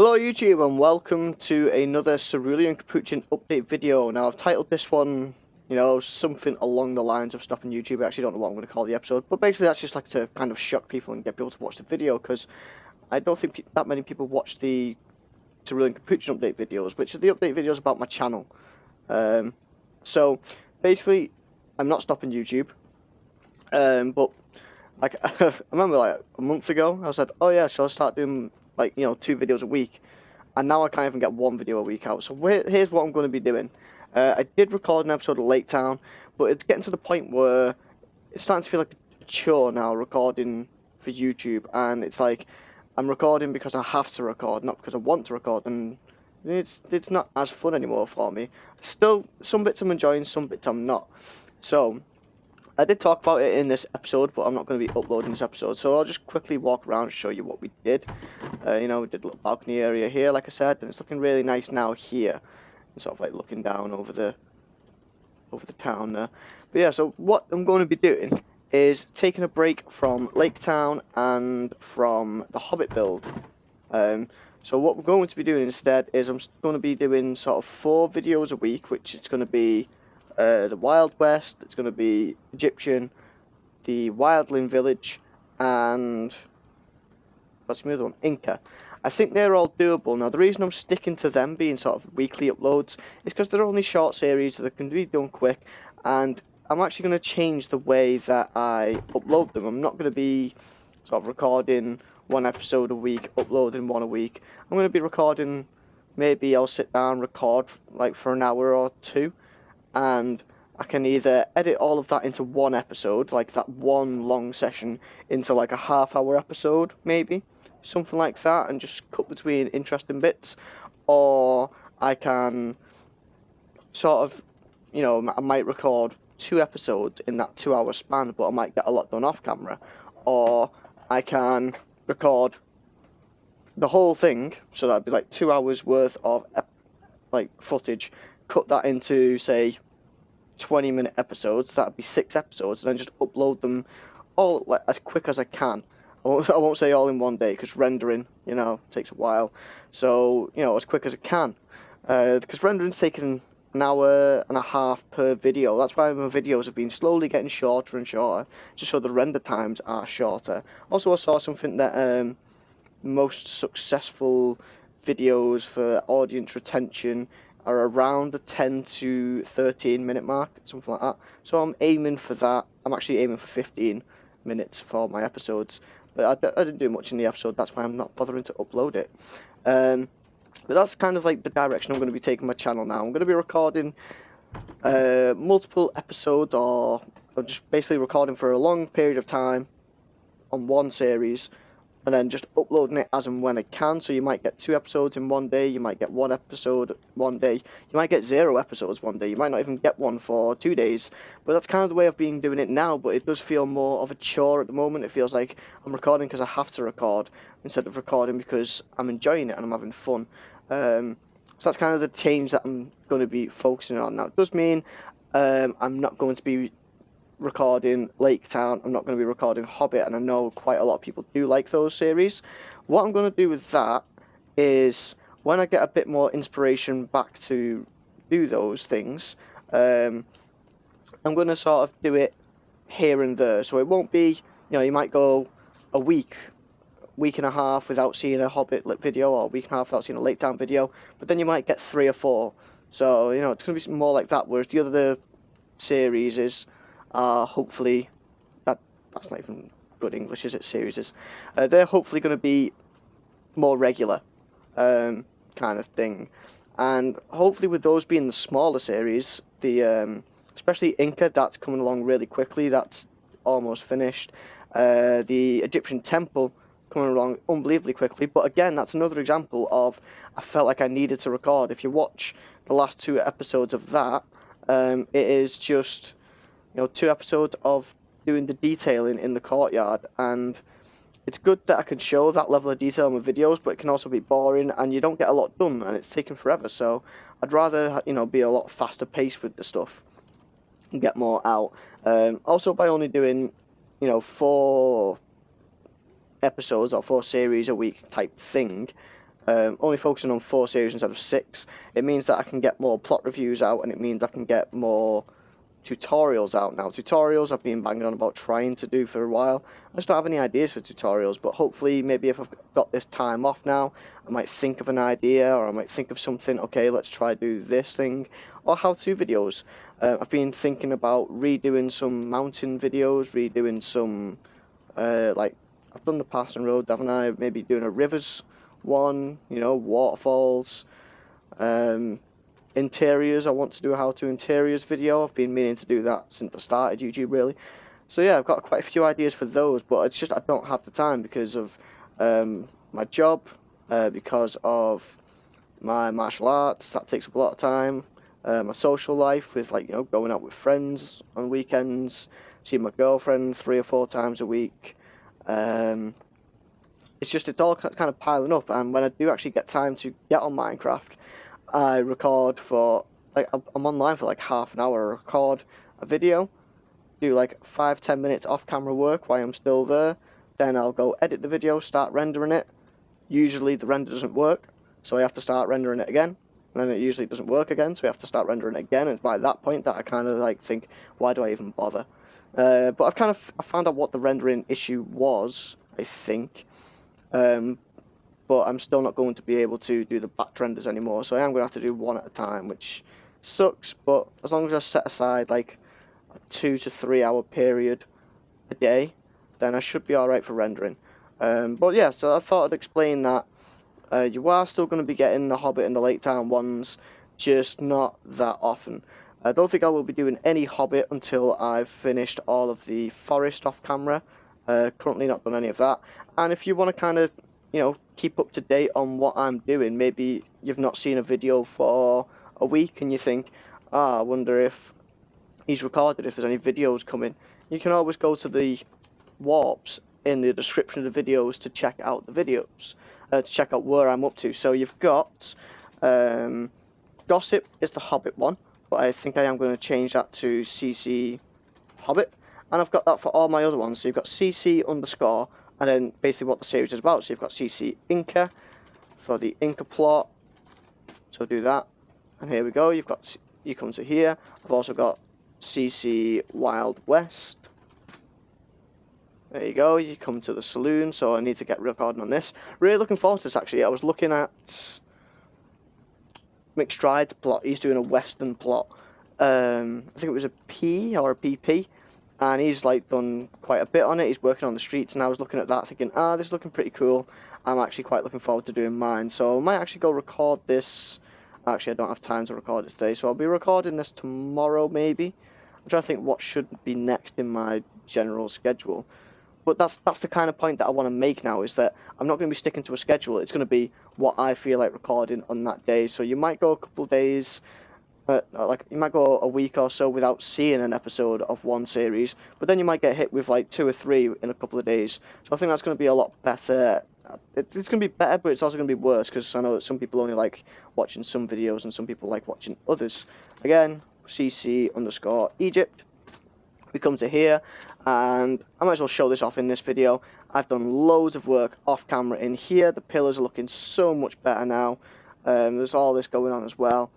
Hello YouTube and welcome to another Cerulean Capuchin update video. Now I've titled this one, something along the lines of stuff on YouTube. I actually don't know what I'm going to call the episode, but basically that's just like to kind of shock people and get people to watch the video, because I don't think that many people watch the Cerulean Capuchin update videos, which are the update videos about my channel. So basically I'm not stopping YouTube, but like I remember like a month ago I said, oh yeah, shall I start doing 2 videos a week, and now I can't even get 1 video a week out. So here's what I'm going to be doing. I did record an episode of Lake Town, but it's getting to the point where it's starting to feel like a chore now, recording for YouTube, and it's like I'm recording because I have to record, not because I want to record, and it's not as fun anymore for me. Still, some bits I'm enjoying, some bits I'm not. So I did talk about it in this episode, but I'm not going to be uploading this episode, so I'll just quickly walk around and show you what we did. We did a little balcony area here, like I said, and it's looking really nice now here. It's sort of like looking down over the town there. But yeah, so what I'm going to be doing is taking a break from Lake Town and from the Hobbit build. So what we're going to be doing instead is I'm going to be doing sort of 4 videos a week, which it's going to be the Wild West, it's going to be Egyptian, the Wildling village, and what's the other one? Inca. I think they're all doable. Now, the reason I'm sticking to them being sort of weekly uploads is because they're only short series, so they can be done quick, and I'm actually going to change the way that I upload them. I'm not going to be sort of recording 1 episode a week, uploading 1 a week. I'm going to be recording, maybe I'll sit down, record like for an hour or 2, and I can either edit all of that into 1 episode, like that 1 long session, into like a half-hour episode, maybe, something like that, and just cut between interesting bits, or I can sort of, I might record 2 episodes in that 2-hour span, but I might get a lot done off camera, or I can record the whole thing, so that'd be like 2 hours worth of footage, cut that into, say, 20-minute episodes. That'd be 6 episodes, and then just upload them all like as quick as I can. I won't say all in 1 day, because rendering, takes a while. So, as quick as I can, because rendering's taking an hour and a half per video. That's why my videos have been slowly getting shorter and shorter, just so the render times are shorter. Also, I saw something that most successful videos for audience retention are around the 10 to 13 minute mark, something like that. So I'm aiming for that. I'm actually aiming for 15 minutes for my episodes, but I didn't do much in the episode. That's why I'm not bothering to upload it. But that's kind of like the direction I'm going to be taking my channel now. I'm going to be recording multiple episodes, or just basically recording for a long period of time on 1 series, and then just uploading it as and when I can. So you might get 2 episodes in 1 day, you might get 1 episode 1 day, you might get 0 episodes 1 day, you might not even get 1 for 2 days. But that's kind of the way I've been doing it now, but it does feel more of a chore at the moment. It feels like I'm recording because I have to record, instead of recording because I'm enjoying it and I'm having fun. So that's kind of the change that I'm going to be focusing on. Now, it does mean I'm not going to be recording Lake Town, I'm not going to be recording Hobbit, and I know quite a lot of people do like those series. What I'm going to do with that is, when I get a bit more inspiration back to do those things, I'm going to sort of do it here and there. So it won't be, you might go a week and a half without seeing a Hobbit video, or a week and a half without seeing a Lake Town video, but then you might get 3 or 4. So, it's going to be more like that, whereas the other series is hopefully, that's not even good English, is it? Series is. They're hopefully going to be more regular, kind of thing, and hopefully with those being the smaller series, the especially Inca, that's coming along really quickly. That's almost finished. The Egyptian temple coming along unbelievably quickly, but again, that's another example of I felt like I needed to record. If you watch the last 2 episodes of that, it is just 2 episodes of doing the detailing in the courtyard, and it's good that I can show that level of detail in my videos, but it can also be boring and you don't get a lot done and it's taking forever. So I'd rather be a lot faster paced with the stuff and get more out. Also, by only doing 4 episodes or 4 series a week type thing, only focusing on 4 series instead of 6. It means that I can get more plot reviews out, and it means I can get more tutorials out now. Tutorials I've been banging on about trying to do for a while. I just don't have any ideas for tutorials, but hopefully maybe if I've got this time off now, I might think of an idea, or I might think of something, okay, let's try do this thing, or how-to videos. I've been thinking about redoing some mountain videos, redoing some, like, I've done the passing road, haven't I? Maybe doing a rivers one, you know, waterfalls, interiors. I want to do a how to interiors video. I've been meaning to do that since I started YouTube, really. So yeah, I've got quite a few ideas for those, but it's just I don't have the time because of my job, because of my martial arts. That takes up a lot of time. My social life with, like, you know, going out with friends on weekends, seeing my girlfriend 3 or 4 times a week. It's all kind of piling up, and when I do actually get time to get on Minecraft, I record for, like, I'm online for like half an hour, I record a video, do like 5-10 minutes off camera work while I'm still there, then I'll go edit the video, start rendering it. Usually the render doesn't work, so I have to start rendering it again, and then it usually doesn't work again, so we have to start rendering it again, and by that point that I kind of like think, why do I even bother? But I found out what the rendering issue was, I think. But I'm still not going to be able to do the batch renders anymore, so I am going to have to do one at a time, which sucks, but as long as I set aside like a 2 to 3 hour period a day, then I should be alright for rendering. But yeah, so I thought I'd explain that you are still going to be getting the Hobbit and the Lake Town ones, just not that often. I don't think I will be doing any Hobbit until I've finished all of the forest off camera. Currently not done any of that. And if you want to kind of, you know, keep up to date on what I'm doing, maybe you've not seen a video for a week and you think, I wonder if he's recorded, if there's any videos coming. You can always go to the warps in the description of the videos to check out the videos, to check out where I'm up to. So you've got Gossip is the Hobbit one, but I think I am going to change that to CC Hobbit. And I've got that for all my other ones. So you've got CC underscore, and then basically what the series is about. So you've got CC Inca for the Inca plot. So do that. And here we go. You come to here. I've also got CC Wild West. There you go. You come to the saloon. So I need to get recording on this. Really looking forward to this, actually. I was looking at Mistride's plot. He's doing a Western plot. I think it was a P or a PP. And he's like done quite a bit on it. He's working on the streets, and I was looking at that thinking, this is looking pretty cool. I'm actually quite looking forward to doing mine. So I might actually go record this. Actually, I don't have time to record it today, so I'll be recording this tomorrow maybe. I'm trying to think what should be next in my general schedule. But that's the kind of point that I want to make now, is that I'm not going to be sticking to a schedule. It's going to be what I feel like recording on that day. So you might go a couple of days, like you might go a week or so without seeing an episode of one series, but then you might get hit with like 2 or 3 in a couple of days. So I think that's going to be a lot better. It's going to be better, but it's also going to be worse, because I know that some people only like watching some videos and some people like watching others. Again, CC underscore Egypt. We come to here, and I might as well show this off in this video. I've done loads of work off camera in here. The pillars are looking so much better now. There's all this going on as well.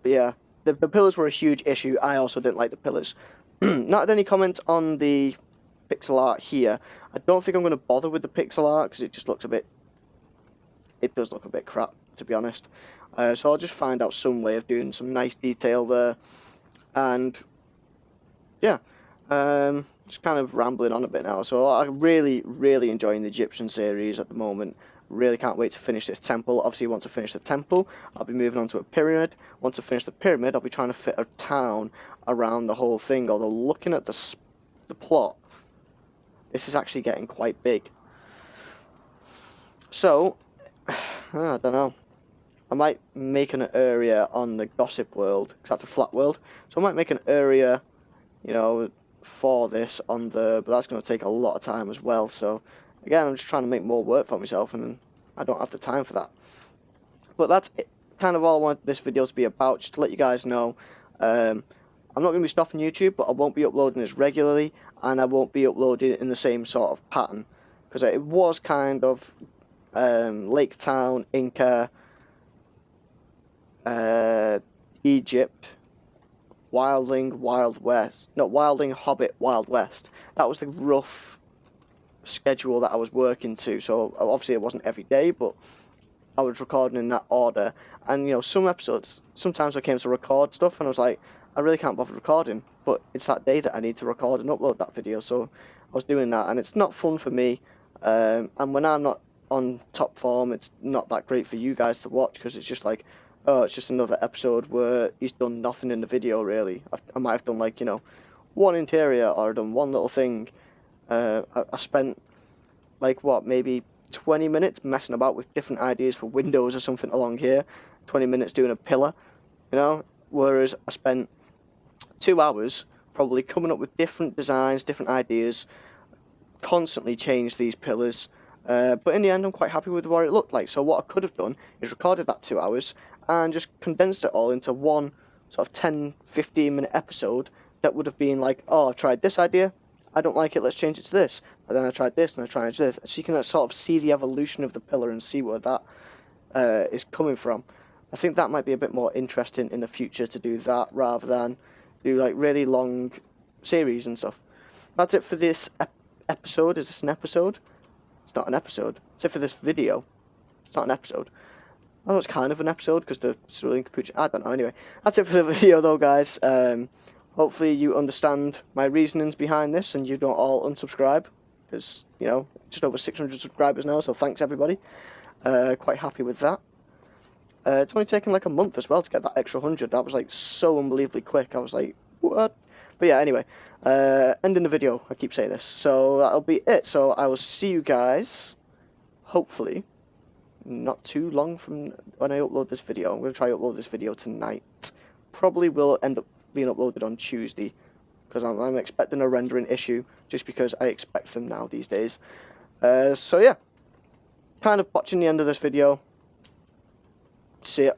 But yeah, the pillars were a huge issue. I also didn't like the pillars. Not had any comments on the pixel art here. I don't think I'm going to bother with the pixel art, because it just looks a bit... It does look a bit crap, to be honest. So I'll just find out some way of doing some nice detail there. And yeah, just kind of rambling on a bit now. So I'm really enjoying the Egyptian series at the moment. Really can't wait to finish this temple. Obviously, once I finish the temple, I'll be moving on to a pyramid. Once I finish the pyramid, I'll be trying to fit a town around the whole thing. Although looking at the plot, this is actually getting quite big. So, I don't know. I might make an area on the Gossip world, because that's a flat world. So I might make an area, you know, for this on the... But that's going to take a lot of time as well, so... Again, I'm just trying to make more work for myself, and I don't have the time for that. But that's kind of all I want this video to be about, just to let you guys know. I'm not going to be stopping YouTube, but I won't be uploading this regularly, and I won't be uploading it in the same sort of pattern. Because it was kind of Lake Town, Inca, Egypt, Wildling, Wild West. No, Wildling, Hobbit, Wild West. That was the rough schedule that I was working to. So obviously it wasn't every day, but I was recording in that order. And you know, some episodes, sometimes I came to record stuff and I was like, I really can't bother recording, but it's that day that I need to record and upload that video. So I was doing that, and it's not fun for me. And when I'm not on top form, it's not that great for you guys to watch, because it's just like, oh, it's just another episode where he's done nothing in the video really. I might have done, like, you know, one interior, or done one little thing. I spent like, what, maybe 20 minutes messing about with different ideas for windows or something along here, 20 minutes doing a pillar, you know, whereas I spent 2 hours probably coming up with different designs, different ideas, constantly change these pillars, but in the end I'm quite happy with what it looked like. So what I could have done is recorded that 2 hours and just condensed it all into one sort of 10-15 minute episode that would have been like, oh, I tried this idea, I don't like it, let's change it to this, and then I tried this and I tried this. So you can sort of see the evolution of the pillar and see where that is coming from. I think that might be a bit more interesting in the future to do that, rather than do like really long series and stuff. That's it for this episode. Is this an episode? It's not an episode. That's it for this video. It's not an episode. Oh, it's kind of an episode because the Cerulean Capuchin. I don't know. Anyway, that's it for the video, though, guys. Hopefully you understand my reasonings behind this and you don't all unsubscribe, because, you know, just over 600 subscribers now. So thanks everybody. Quite happy with that. It's only taken like a month as well to get that extra 100. That was like so unbelievably quick. I was like, what? But yeah, anyway, ending the video. I keep saying this. So that'll be it. So I will see you guys, hopefully, not too long from when I upload this video. I'm going to try to upload this video tonight. Probably will end up being uploaded on Tuesday, because I'm expecting a rendering issue, just because I expect them now these days. So yeah, kind of watching the end of this video. See ya.